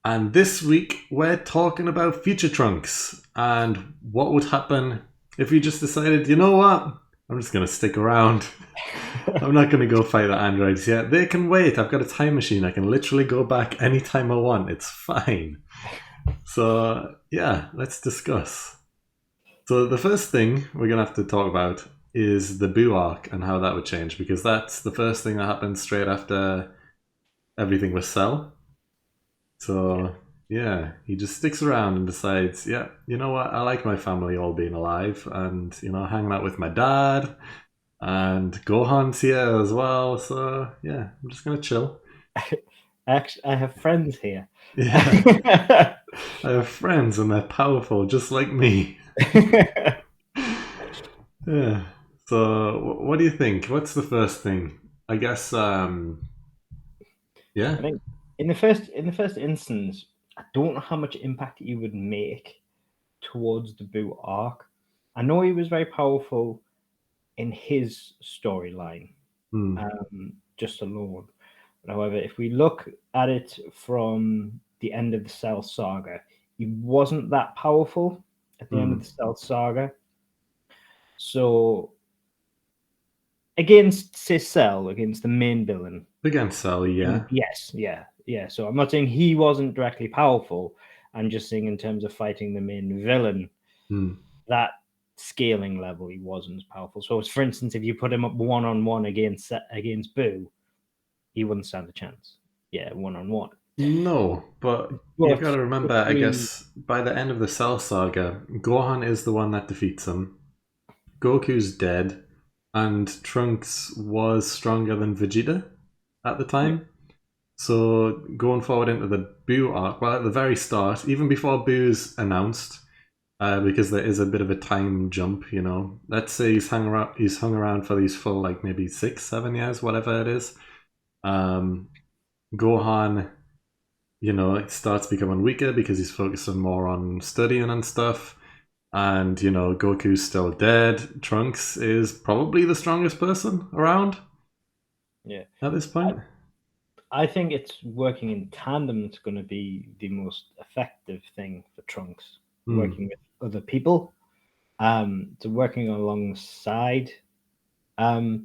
And this week we're talking about future Trunks and what would happen if you just decided, you know what? I'm just going to stick around. I'm not going to go fight the androids yet. They can wait. I've got a time machine. I can literally go back anytime I want. It's fine. So, yeah, let's discuss. So, the first thing we're going to have to talk about is the Boo arc and how that would change, because that's the first thing that happens straight after everything with Cell. So, yeah, he just sticks around and decides, yeah, you know what? I like my family all being alive and, hanging out with my dad. And Gohan's here as well. So, yeah, I'm just going to chill. Actually, I have friends here. Yeah, I have friends and they're powerful just like me. I Yeah. So, what do you think? What's the first thing? I guess, yeah. think in the first instance, I don't know how much impact he would make towards the Boo arc. I know he was very powerful in his storyline, Hmm. just alone. However, if we look at it from the end of the Cell saga, he wasn't that powerful at the end of Hmm. the Cell saga. So against say Cell, against the main villain, Against Sally, yeah. yes, yeah, yeah. So I'm not saying he wasn't directly powerful. I'm just saying in terms of fighting the main villain, Hmm. that scaling level he wasn't as powerful. So, for instance, if you put him up one on one against Boo, he wouldn't stand a chance. Yeah, one on one. No, but you've got But to remember, if I we, guess, by the end of the Cell Saga, Gohan is the one that defeats him. Goku's dead, and Trunks was stronger than Vegeta at the yeah, time. So going forward into the Boo arc, well, at the very start, even before Boo's announced, because there is a bit of a time jump, Let's say he's hung around for these full like maybe 6, 7 years, whatever it is. Um, Gohan, it starts becoming weaker because he's focusing more on studying and stuff. And, Goku's still dead. Trunks is probably the strongest person around yeah. at this I, point. I think it's working in tandem that's going to be the most effective thing for Trunks. Hmm. Working with other people, to working alongside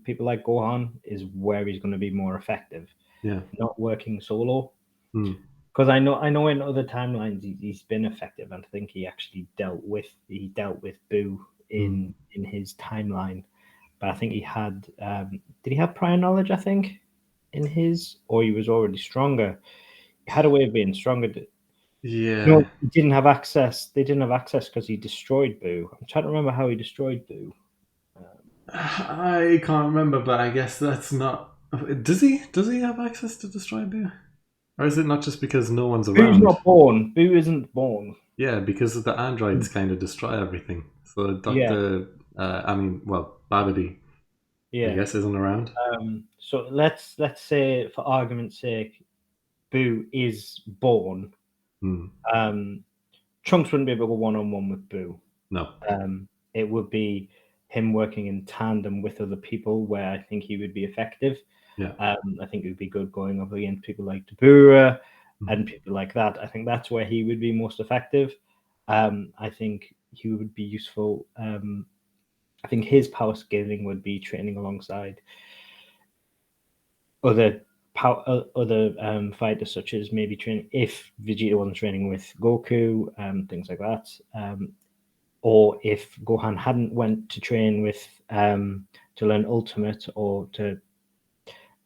people like Gohan is where he's going to be more effective. Yeah. Not working solo, Hmm. because I know in other timelines he's been effective, and I think he dealt with Boo Hmm. in his timeline. But I think he had did he have prior knowledge? I think in his, or he was already stronger. He had a way of being stronger. No, Yeah. he didn't have access. They didn't have access because he destroyed Boo. I'm trying to remember how he destroyed Boo. I can't remember, but I guess that's not. Does he? Does he have access to destroy Beer? Or is it not just because no one's Boo's around? not born. Boo isn't born. Yeah, because the androids kind of destroy everything. So Yeah, Babidi, I yeah. guess, isn't around. So let's say, for argument's sake, Boo is born. Hmm. Um, Trunks wouldn't be able to go one on one with Boo. No. It would be him working in tandem with other people, where I think he would be effective. Yeah. I think it would be good going up against people like Tabura Hmm. and people like that. I think that's where he would be most effective. I think he would be useful. I think his power scaling would be training alongside other other fighters, such as maybe train if Vegeta wasn't training with Goku, things like that. Or if Gohan hadn't went to train with to learn Ultimate, or to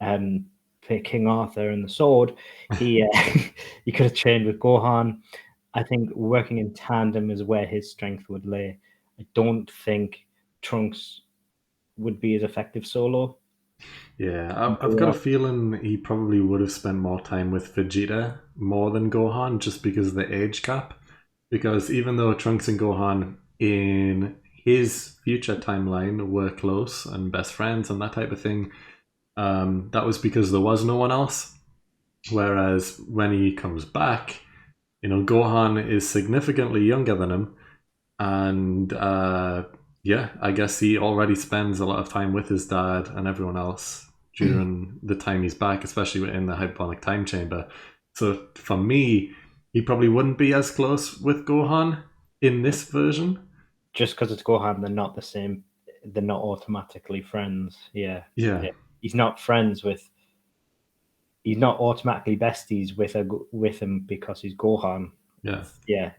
um, play King Arthur and the sword, he he could have trained with Gohan. I think working in tandem is where his strength would lay. I don't think Trunks would be as effective solo. Yeah, I've got a feeling he probably would have spent more time with Vegeta more than Gohan just because of the age gap. Because even though Trunks and Gohan in his future timeline were close and best friends and that type of thing, that was because there was no one else. Whereas when he comes back, Gohan is significantly younger than him, and yeah, I guess he already spends a lot of time with his dad and everyone else during the time he's back, especially in the hyperbolic time chamber. So for me, he probably wouldn't be as close with Gohan in this version. Just because it's Gohan, they're not the same. They're not automatically friends. Yeah, Yeah, yeah. He's not friends with. He's not automatically besties with him because he's Gohan. yeah.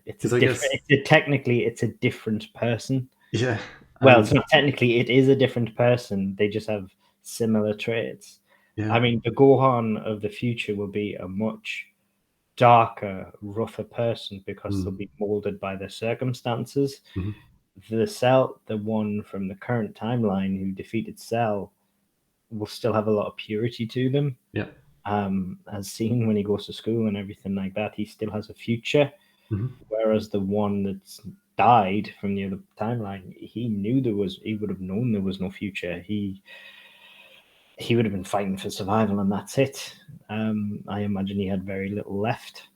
It's a Because I different. guess, Technically, it's a different person. yeah, Well, it's and not technically. It is a different person. They just have similar traits. I yeah, mean, the Gohan of the future will be a much darker, rougher person because they'll mm, be molded by their circumstances. mhm, The one from the current timeline who defeated Cell, will still have a lot of purity to them. yeah, As seen when he goes to school and everything like that, he still has a future. mhm, Whereas the one that's died from the other timeline, he would have known there was no future. He would have been fighting for survival, and that's it. I imagine he had very little left.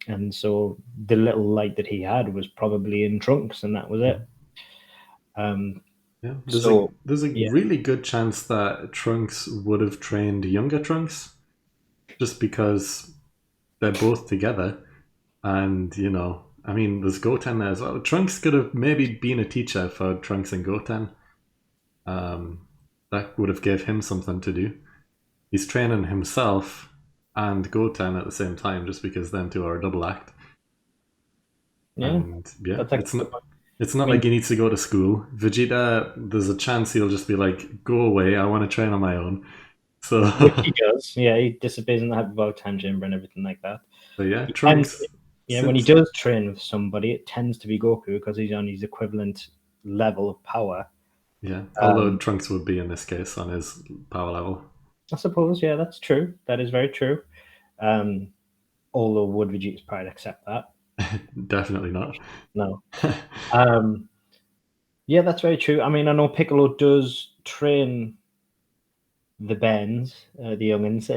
And so the little light that he had was probably in Trunks, and that was it. mhm. Um, Yeah. so There's a yeah, really good chance that Trunks would have trained younger Trunks, just because they're both together, and I mean, there's Goten there as well. Trunks could have maybe been a teacher for Trunks and Goten. Um, that would have gave him something to do. He's training himself and Goten at the same time, just because them two are a double act. yeah, And yeah, that's actually a good point. it's I not like mean, he needs to go to school. Vegeta, there's a chance he'll just be like, "Go away! I want to train on my own." So, which he does. Yeah, he disappears in the Hyperbolic Chamber and everything like that. but yeah, He tends, Trunks. yeah, when he Since does train with somebody, it tends to be Goku because he's on his equivalent level of power. yeah, although Um, Trunks would be in this case on his power level. I suppose, yeah, that's true. That is very true. Um, although would Vegeta's Pride accept that? Definitely not. No. Um, yeah, that's very true. I mean, I know Piccolo does train the Bens, the youngins,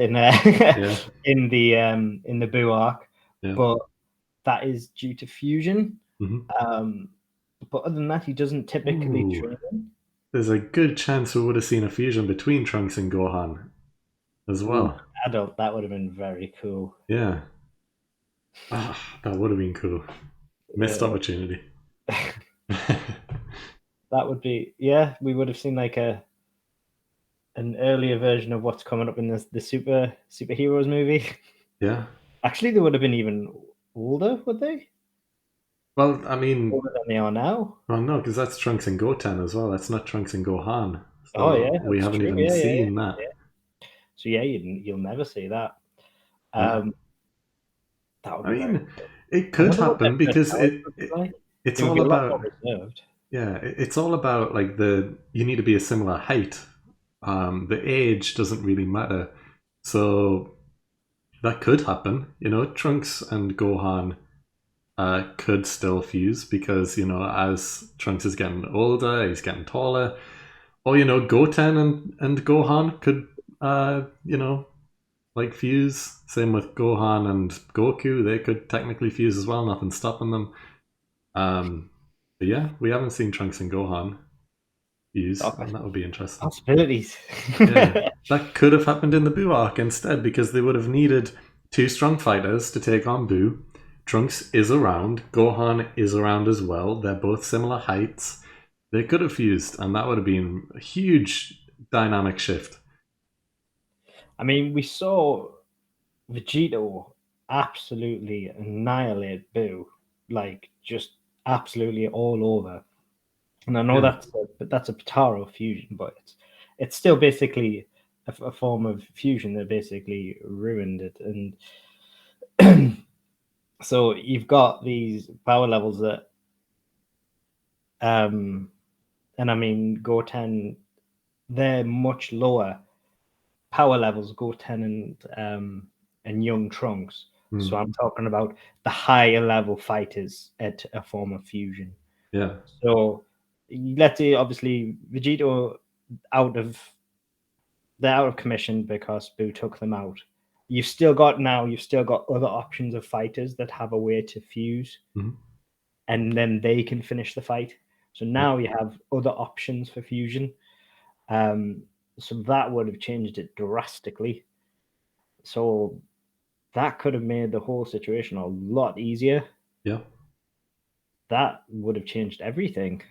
Yeah, in the Buu arc, yeah. but that is due to fusion. Hmm. Um, but other than that, he doesn't typically Ooh, train. there's a good chance we would have seen a fusion between Trunks and Gohan as Ooh, well. adult, that would have been very cool. Yeah, that would have been cool. Missed Uh, opportunity. that would be, yeah. We would have seen like an earlier version of what's coming up in the superheroes movie. Yeah. Actually, they would have been even older, would they? Well, I mean, Older than they are now. well, no, because that's Trunks and Goten as well. That's not Trunks and Gohan. Oh yeah, So we that's haven't true. even Yeah, yeah, yeah. seen that. Yeah. So yeah, you'll never see that. Yeah. Um, that would I be very mean, cool. it I could wonder what their happen because personalities would be like. it's It would all be a lot about, more reserved. yeah, it's all about like you need to be a similar height. The age doesn't really matter. So that could happen. Trunks and Gohan could still fuse because as Trunks is getting older, he's getting taller. Or Goten and Gohan could like fuse. Same with Gohan and Goku; they could technically fuse as well. Nothing stopping them. Um, but yeah, we haven't seen Trunks and Gohan fuse, Oh, and that would be interesting. possibilities. Yeah, that could have happened in the Buu arc instead because they would have needed two strong fighters to take on Buu. Trunks is around, Gohan is around as well. They're both similar heights. They could have fused, and that would have been a huge dynamic shift. I mean, we saw Vegito absolutely annihilate Boo, like just absolutely all over. And I know Yeah. that's a Potaro fusion, but it's still basically a form of fusion that basically ruined it. And so you've got these power levels that, and I mean, Goten, they're much lower power levels, Goten and young Trunks. So Mm, I'm talking about the higher level fighters at a form of fusion. yeah. So let's say obviously Vegito out of they're out of commission because Boo took them out. You've still got other options of fighters that have a way to fuse, Mhm. and then they can finish the fight. So Yeah. now you have other options for fusion. So that would have changed it drastically. So that could have made the whole situation a lot easier. Yeah. That would have changed everything.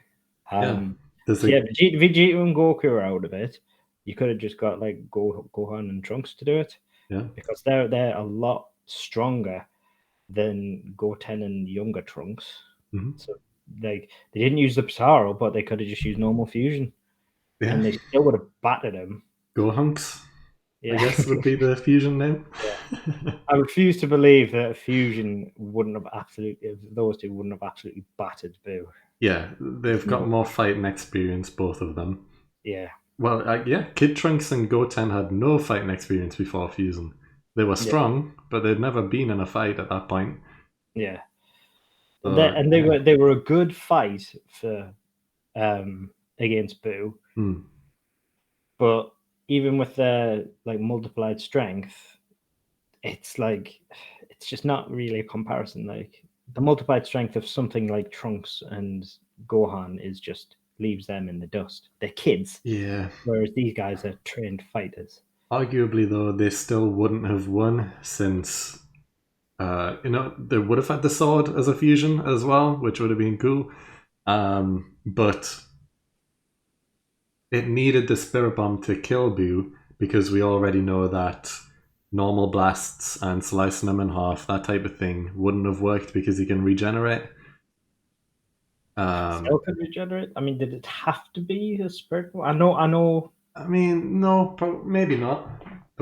Yeah. There's So yeah, Vegeta and Goku are out of it. You could have just got like Gohan and Trunks to do it yeah. because they're a lot stronger than Goten and younger Trunks. hmm So like they didn't use the Ptaro, but they could have just used normal fusion, Yeah. and they still would have battered him. Go Hunks, I Yeah, guess would be the fusion name. I refuse to believe that fusion wouldn't have absolutely, those two wouldn't have absolutely battered Boo. Yeah, they've got No. more fighting experience, both of them. Yeah, Well, yeah, Kid Trunks and Goten had no fighting experience before fusion. They were yeah, strong, but they'd never been in a fight at that point. yeah. So, And yeah. they were a good fight for against Boo, Hmm. but even with their like multiplied strength, it's like it's just not really a comparison. Like the multiplied strength of something like Trunks and Gohan is just leaves them in the dust. They're kids, Yeah. whereas these guys are trained fighters. Arguably, though, they still wouldn't have won since, they would have had the sword as a fusion as well, which would have been cool. But it needed the spirit bomb to kill Boo because we already know that normal blasts and slicing him in half, that type of thing, wouldn't have worked because he can regenerate. Still Um, could regenerate. I mean, did it have to be a spirit? I know. I mean, no, maybe not.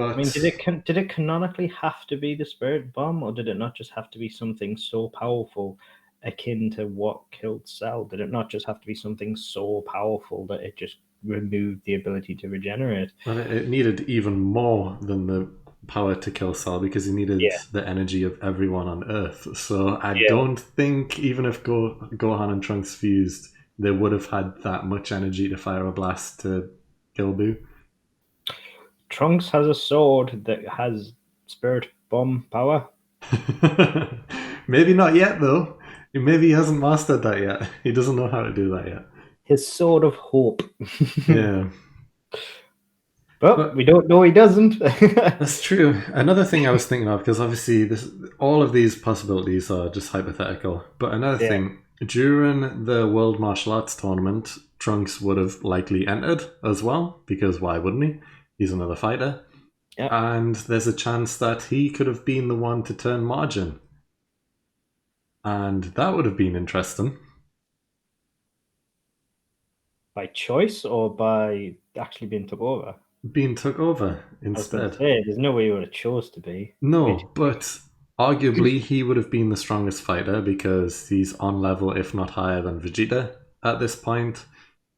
I mean, But did it canonically have to be the spirit bomb, or did it not just have to be something so powerful, akin to what killed Cell? Did it not just have to be something so powerful that it just removed the ability to regenerate? well, it needed even more than the power to kill Cell because he needed Yeah, the energy of everyone on Earth. So I yeah. don't think even if Gohan and Trunks fused, they would have had that much energy to fire a blast to kill Boo. Trunks has a sword that has spirit bomb power. Maybe not yet, though. Maybe he hasn't mastered that yet. He doesn't know how to do that yet. His sword of hope. Yeah. But But we don't know he doesn't. that's true. Another thing I was thinking of, because obviously all of these possibilities are just hypothetical. But another Yeah. thing, during the World Martial Arts tournament, Trunks would have likely entered as well, because why wouldn't he? He's another fighter. Yeah. And there's a chance that he could have been the one to turn Margin. And that would have been interesting. By choice or by actually being took over? Being took over I was going to instead. say, there's no way he would have chose to be. No, but arguably he would have been the strongest fighter because he's on level, if not higher than Vegeta at this point.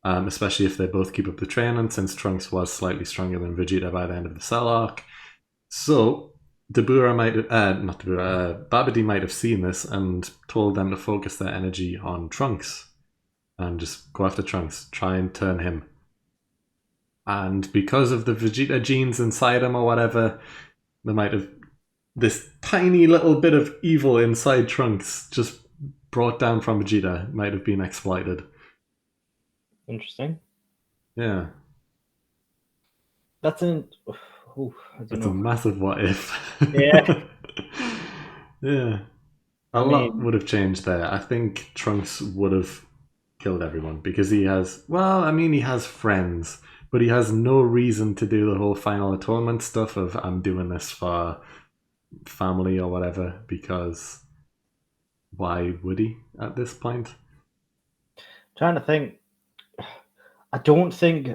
Especially if they both keep up the training, since Trunks was slightly stronger than Vegeta by the end of the Cell arc. So Dabura might have, not Dabura, Babidi might have seen this and told them to focus their energy on Trunks and just go after Trunks, try and turn him. And because of the Vegeta genes inside him or whatever, they might have this tiny little bit of evil inside Trunks just brought down from Vegeta might have been exploited. Interesting. Yeah, That's an. Oh, I don't that's a know. massive what if. Yeah. Yeah, a I lot mean, would have changed there. I think Trunks would have killed everyone because he has, well, I mean, he has friends, but he has no reason to do the whole final atonement stuff of I'm doing this for family or whatever because why would he at this point? trying to think. I don't think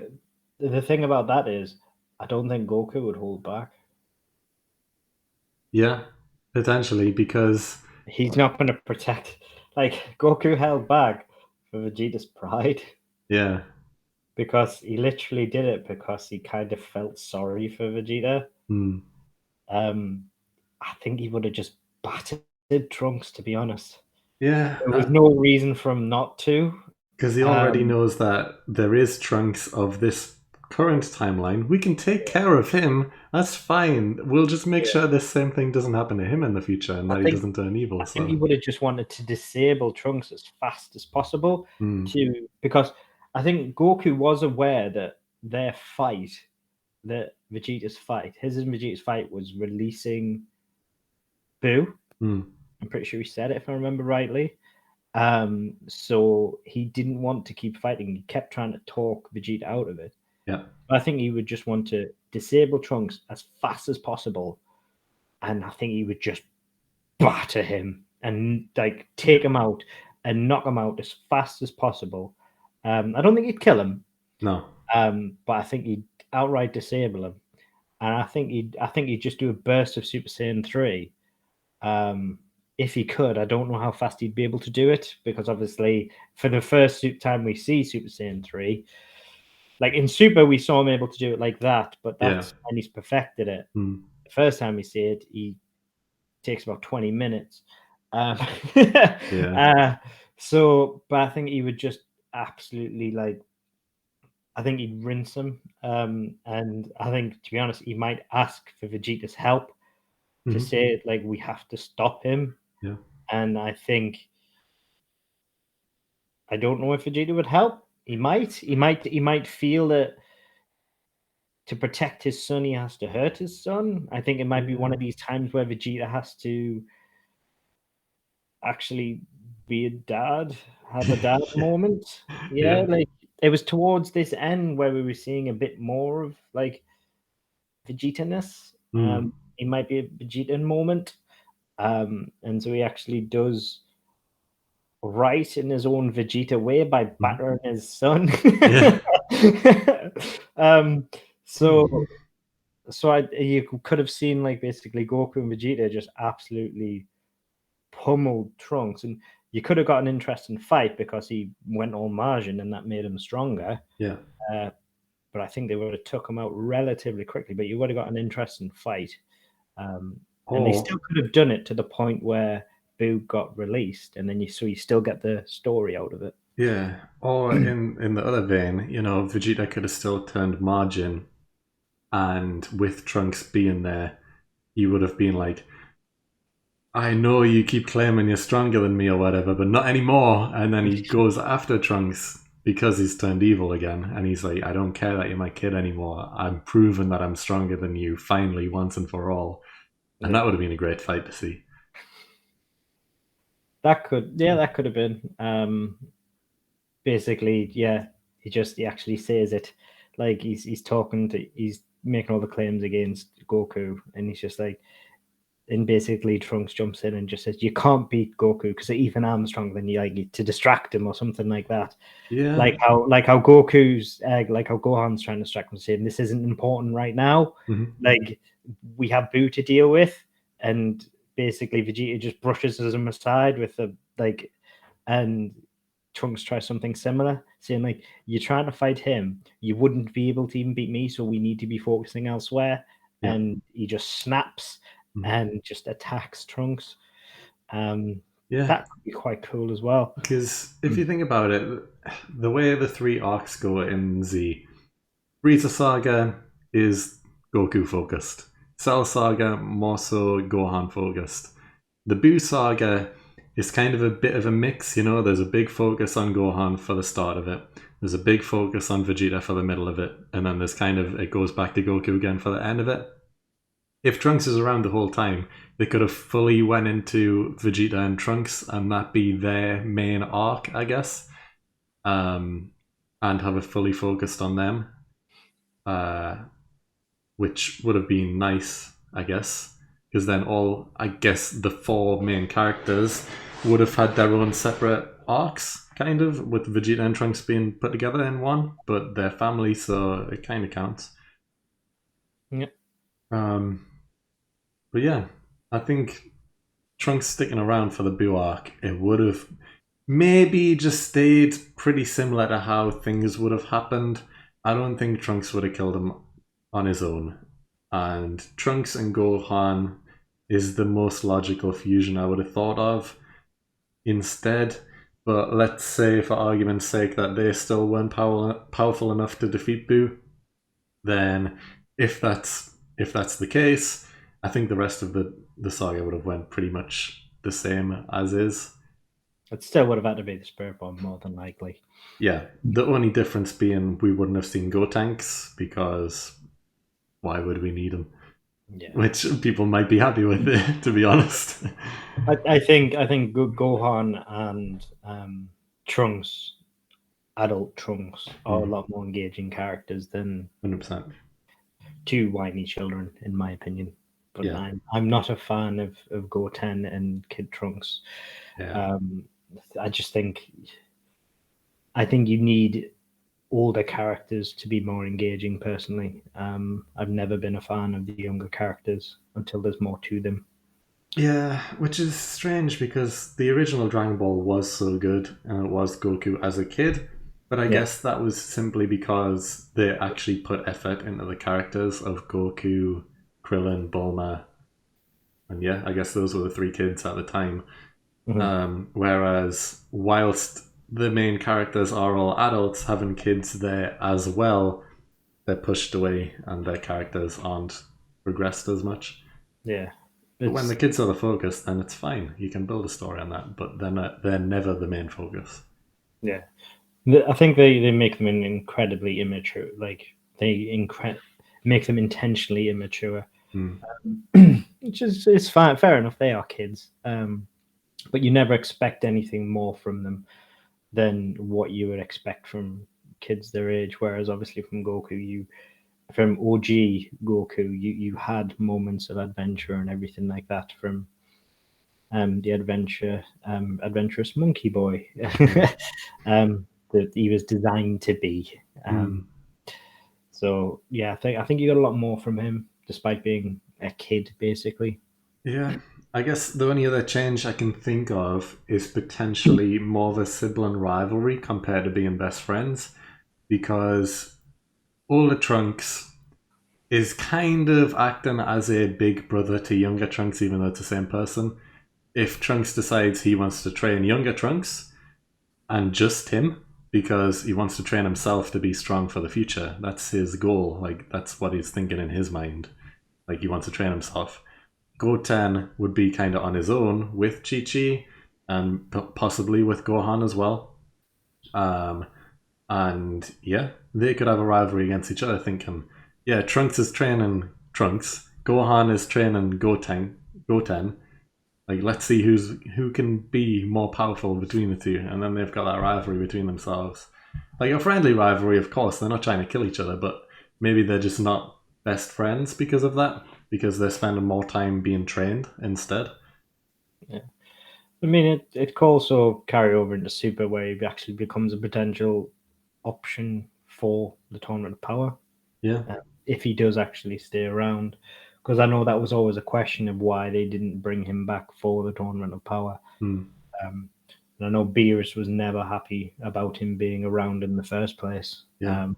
the thing about that is, I don't think Goku would hold back. Yeah, potentially because He's not going to protect. Like Goku held back for Vegeta's pride yeah, because he literally did it because he kind of felt sorry for Vegeta. hmm. Um, I think he would have just battered Trunks, to be honest. There was Yeah, no reason for him not to. because he already Um, knows that there is Trunks of this current timeline. We can take care of him. That's fine. We'll just make yeah. sure this same thing doesn't happen to him in the future and I that he think doesn't turn evil. I think he So, would have just wanted to disable Trunks as fast as possible hmm. to because I think Goku was aware that their fight, that Vegeta's fight, his and Vegeta's fight was releasing Boo. Hmm. I'm pretty sure he said it if I remember rightly. So he didn't want to keep fighting. He kept trying to talk Vegeta out of it. Yeah. I think he would just want to disable Trunks as fast as possible, and I think he would just batter him and like take him out and knock him out as fast as possible. I don't think he'd kill him, No. but I think he'd outright disable him, and I think he'd just do a burst of Super Saiyan 3. If he could, I don't know how fast he'd be able to do it, because obviously for the first time we see Super Saiyan 3, like in Super, we saw him able to do it like that, but Yeah. that's when he's perfected it. Hmm. The first time we see it, he takes about 20 minutes. Um, Yeah. uh, but I think he would just absolutely like, I think he'd rinse him. And I think, to be honest, he might ask for Vegeta's help to Hmm. say, like, we have to stop him. Yeah. And I don't know if Vegeta would help. He might feel that to protect his son, he has to hurt his son. I think it might be one Yeah. of these times where Vegeta has to actually be a dad, have a dad Yeah. moment. Yeah, Yeah. like it was towards this end where we were seeing a bit more of like Vegeta-ness. Hmm. It might be a Vegeta moment. And so he actually does right in his own Vegeta way by Hmm. battering his son. Yeah. um, so you could have seen like basically Goku and Vegeta just absolutely pummeled Trunks, and you could have got an interesting fight because he went all Margin and that made him stronger. Yeah. Uh, but I think they would have took him out relatively quickly. But you would have got an interesting fight, and they still Or could have done it to the point where Boo got released, and then you still get the story out of it. yeah. Or in the other vein, Vegeta could have still turned Margin, and with Trunks being there, he would have been like, I know you keep claiming you're stronger than me or whatever, but not anymore. And then he goes after Trunks because he's turned evil again. And he's like, I don't care that you're my kid anymore. I'm proving that I'm stronger than you, finally, once and for all. And Yeah, that would have been a great fight to see. that could have been. Basically, yeah, he actually says it, like he's making all the claims against Goku, and he's just like, and basically Trunks jumps in and just says, "You can't beat Goku because even I'm stronger than you," like to distract him or something like that. Yeah. Like how Gohan's trying to distract him, saying, "This isn't important right now. Hmm. Like we have Boo to deal with," and basically Vegeta just brushes him aside with the like, and Trunks tries something similar, saying like, "You're trying to fight him, you wouldn't be able to even beat me, so we need to be focusing elsewhere." Yeah. And he just snaps Hmm. and just attacks Trunks. Um, Yeah. that could be quite cool as well. Because if you think about it, the way the three arcs go in Z, Frieza Saga is Goku focused. Cell Saga more so Gohan focused. The Buu Saga is kind of a bit of a mix, There's a big focus on Gohan for the start of it. There's a big focus on Vegeta for the middle of it, and then it goes back to Goku again for the end of it. If Trunks is around the whole time, they could have fully went into Vegeta and Trunks and that be their main arc, I guess, and have it fully focused on them. Uh, which would have been nice, I guess, because then I guess, the four main characters would have had their own separate arcs, kind of, with Vegeta and Trunks being put together in one, but they're family, so it kind of counts. Yeah. Um, but yeah, I think Trunks sticking around for the Buu arc, it would have maybe just stayed pretty similar to how things would have happened. I don't think Trunks would have killed him on his own. And Trunks and Gohan is the most logical fusion I would have thought of instead. But let's say, for argument's sake, that they still weren't powerful enough to defeat Boo. Then, if that's the case, I think the rest of the saga would have went pretty much the same as is. It still would have had to be the Spirit Bomb more than likely. Yeah, the only difference being we wouldn't have seen Gotenks because why would we need them? Yeah. which people might be happy with it, to be honest. I think Gohan and Trunks, adult Trunks, are a Mm, lot more engaging characters than 100%. two whiny children, in my opinion. But Yeah, I'm not a fan of Goten and Kid Trunks. yeah. Um, I just think you need older characters to be more engaging. Personally, I've never been a fan of the younger characters until there's more to them. Yeah, which is strange because the original Dragon Ball was so good and it was Goku as a kid, but I Yeah. guess that was simply because they actually put effort into the characters of Goku, Krillin, Bulma, and yeah, I guess those were the three kids at the time. Mhm. Whereas, whilst the main characters are all adults, having kids there as well, they're pushed away and their characters aren't progressed as much. Yeah, But when the it's kids are the focus, then it's fine. You can build a story on that, but they're never the main focus. yeah. I think they make them incredibly immature. Like make them intentionally immature, Mm. which is it's fine, fair enough. They are kids, but you never expect anything more from them than what you would expect from kids their age. Whereas obviously from OG Goku, you had moments of adventure and everything like that from the adventurous monkey boy Yeah. that he was designed to be. Mm. So yeah, I think you got a lot more from him, despite being a kid, basically. Yeah. I guess the only other change I can think of is potentially more of a sibling rivalry compared to being best friends, because older Trunks is kind of acting as a big brother to younger Trunks, even though it's the same person. If Trunks decides he wants to train younger Trunks, and just him, because he wants to train himself to be strong for the future. That's his goal. Like, that's what he's thinking in his mind. Like, he wants to train himself. Goten would be kind of on his own with Chi Chi and possibly with Gohan as well. Um, and yeah, they could have a rivalry against each other, thinking, yeah, Trunks is training Trunks, Gohan is training Goten, like, let's see who can be more powerful between the two, and then they've got that rivalry between themselves. Like a friendly rivalry, of course. They're not trying to kill each other, but maybe they're just not best friends because of that. Because they're spending more time being trained instead. Yeah. I mean, it could also carry over into Super, where he actually becomes a potential option for the Tournament of Power Yeah. if he does actually stay around. Because I know that was always a question of why they didn't bring him back for the Tournament of Power. Hmm. Um, and I know Beerus was never happy about him being around in the first place. Yeah.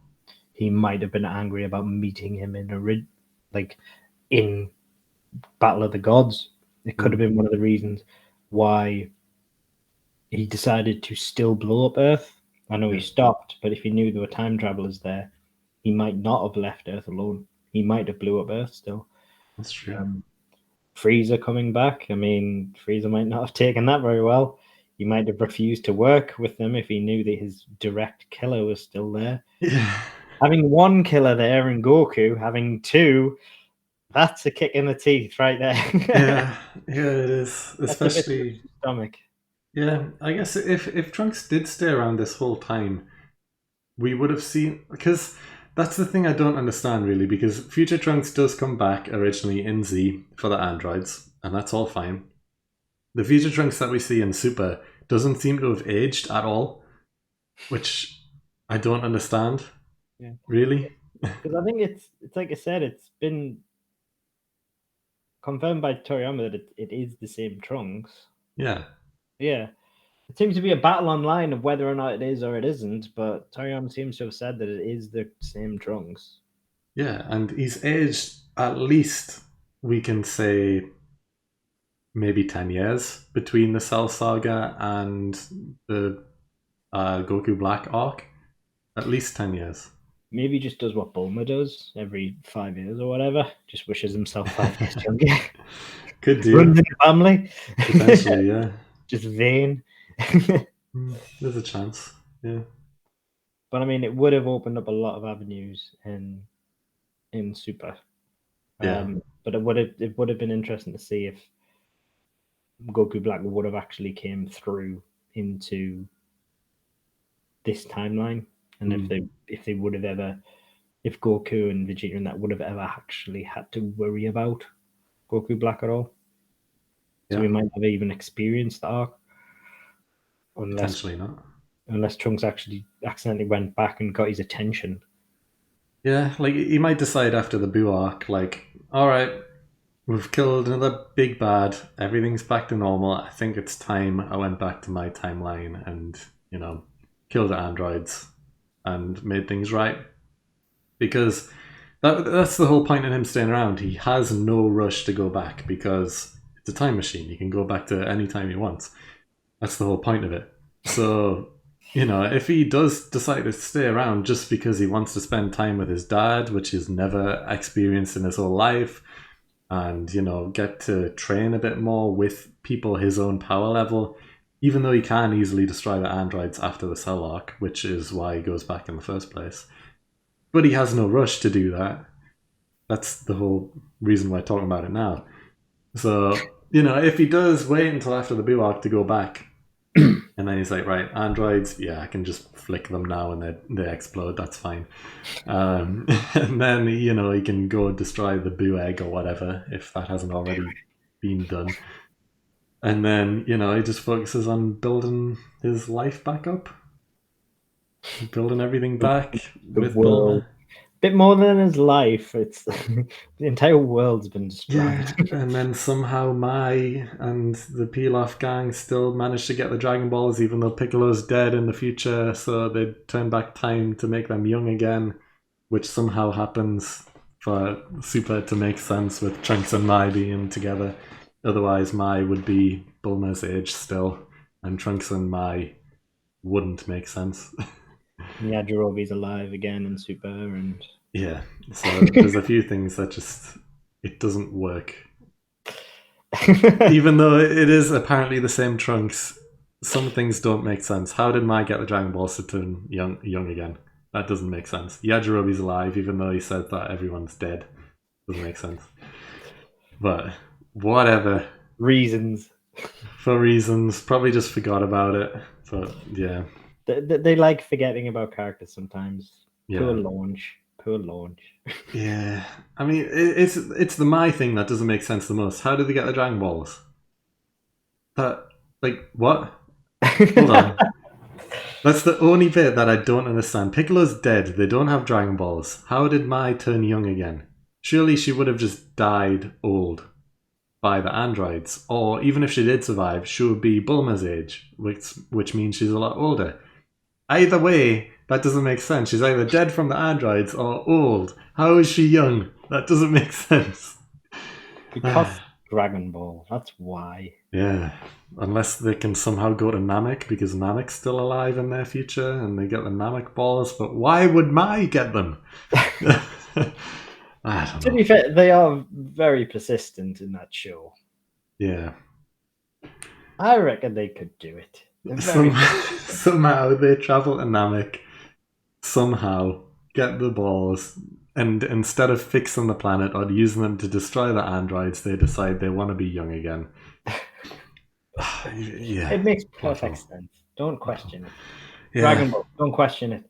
He might have been angry about meeting him like in Battle of the Gods. It could Hmm. have been one of the reasons why he decided to still blow up Earth. I know he Yeah. stopped, but if he knew there were time travelers there, he might not have left Earth alone. He might have blew up Earth still. That's true. Um, Frieza coming back. I mean, Frieza might not have taken that very well. He might have refused to work with them if he knew that his direct killer was still there. Yeah. Having one killer there in Goku, having two, that's a kick in the teeth right there. Yeah. Yeah. It is. That's a bit to Especially. the stomach. Yeah. I guess if Trunks did stay around this whole time, we would have seen, because that's the thing I don't understand really, because Future Trunks does come back originally in Z for the androids, and that's all fine. The Future Trunks that we see in Super doesn't seem to have aged at all, which I don't understand Yeah, really. because I think it's like I said, it's been confirmed by Toriyama that it is the same Trunks. Yeah, Yeah, it seems to be a battle online of whether or not it is or it isn't, but Toriyama seems to have said that it is the same Trunks. yeah, and he's aged at least, we can say, maybe 10 years between the Cell Saga and the Goku Black arc. At least 10 years. Maybe he just does what Bulma does every 5 years or whatever. Just wishes himself 5 years younger. Could do. Runs in the family. Potentially, yeah. Just vain. There's a chance. Yeah. But I mean, it would have opened up a lot of avenues in Super. Yeah. But it would have been interesting to see if Goku Black would have actually came through into this timeline, and if they would have ever, if Goku and Vegeta and that would have ever actually had to worry about Goku Black at all. So Yeah, we might have even experienced the arc, unless potentially not. unless Trunks actually accidentally went back and got his attention. Yeah, like he might decide after the Boo arc, like, all right, we've killed another big bad. Everything's back to normal. I think it's time I went back to my timeline and, killed the androids and made things right. Because that's the whole point in him staying around. He has no rush to go back because it's a time machine. He can go back to any time he wants. That's the whole point of it. So, if he does decide to stay around just because he wants to spend time with his dad, which he's never experienced in his whole life, and get to train a bit more with people his own power level, even though he can easily destroy the androids after the Cell arc, which is why he goes back in the first place. But he has no rush to do that. That's the whole reason we're talking about it now. So, if he does wait until after the Boo arc to go back, and then he's like, right, androids, yeah, I can just flick them now and they explode, that's fine. And then, he can go destroy the Boo egg or whatever, if that hasn't already been done. And then, he just focuses on building his life back up. Building everything back with world. Bulma. Bit more than his life. It's the entire world's been destroyed. Yeah, and then somehow Mai and the Pilaf gang still managed to get the Dragon Balls, even though Piccolo's dead in the future. So they turn back time to make them young again, which somehow happens for Super to make sense with Trunks and Mai being together. Otherwise, Mai would be Bulma's age still, and Trunks and Mai wouldn't make sense. Yeah, Jirobe's alive again in Super, and Yeah, so there's a few things that just it doesn't work. Even though it is apparently the same Trunks, some things don't make sense. How did Mai get the Dragon Balls to turn young again? That doesn't make sense. Yajirobe's alive, even though he said that everyone's dead. Doesn't make sense. But whatever. reasons. For reasons, probably just forgot about it. But yeah. They like forgetting about characters sometimes. Yeah. Poor launch. Yeah, I mean, it's the Mai thing that doesn't make sense the most. How did they get the Dragon Balls? What? Hold on. That's the only bit that I don't understand. Piccolo's dead. They don't have Dragon Balls. How did Mai turn young again? Surely she would have just died old by the androids. Or even if she did survive, she would be Bulma's age, which means she's a lot older. Either way, that doesn't make sense. She's either dead from the androids or old. How is she young? That doesn't make sense. Because Dragon Ball. That's why. Yeah. Unless they can somehow go to Namek, because Namek's still alive in their future and they get the Namek balls. But why would Mai get them? I don't know. To be fair, they are very persistent in that show. Yeah. I reckon they could do it. Somehow they travel to Namek, somehow get the balls, and instead of fixing the planet or using them to destroy the androids, they decide they want to be young again. Yeah, it makes perfect sense. Don't question it. Yeah. Dragon Ball, don't question it.